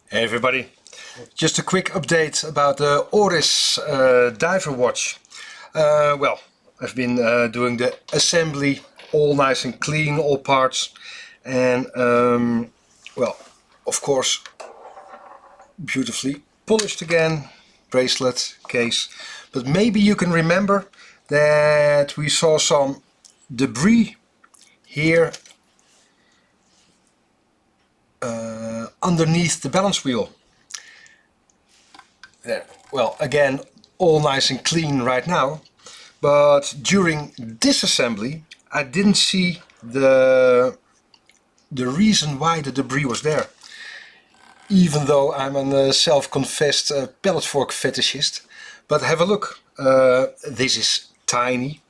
Hey everybody, just a quick update about the Oris diver watch. Well, I've been doing the assembly, all nice and clean, all parts, and well, of course, beautifully polished again, bracelet, case. But maybe you can remember that we saw some debris here underneath the balance wheel. Well, again, all nice and clean right now, but during this assembly I didn't see the reason why the debris was there, even though I'm a self-confessed pellet fork fetishist. But have a look, this is tiny,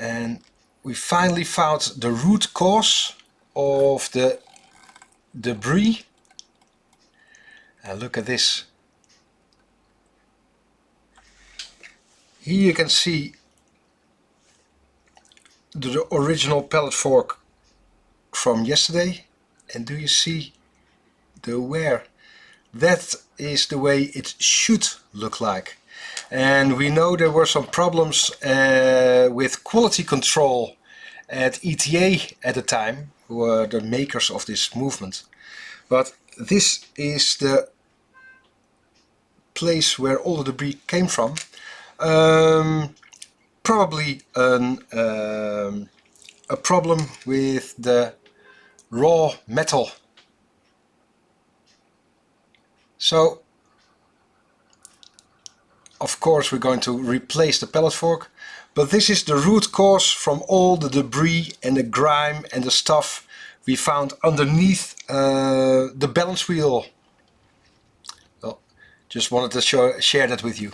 and we finally found the root cause of the debris. And look at this. Here you can see the original pellet fork from yesterday, and do you see the wear? That is the way it should look like. And we know there were some problems with quality control at ETA at the time, who were the makers of this movement. But this is the place where all the debris came from. Probably a problem with the raw metal. So of course we're going to replace the pellet fork, but this is the root cause from all the debris and the grime and the stuff we found underneath the balance wheel. Well, just wanted to share that with you.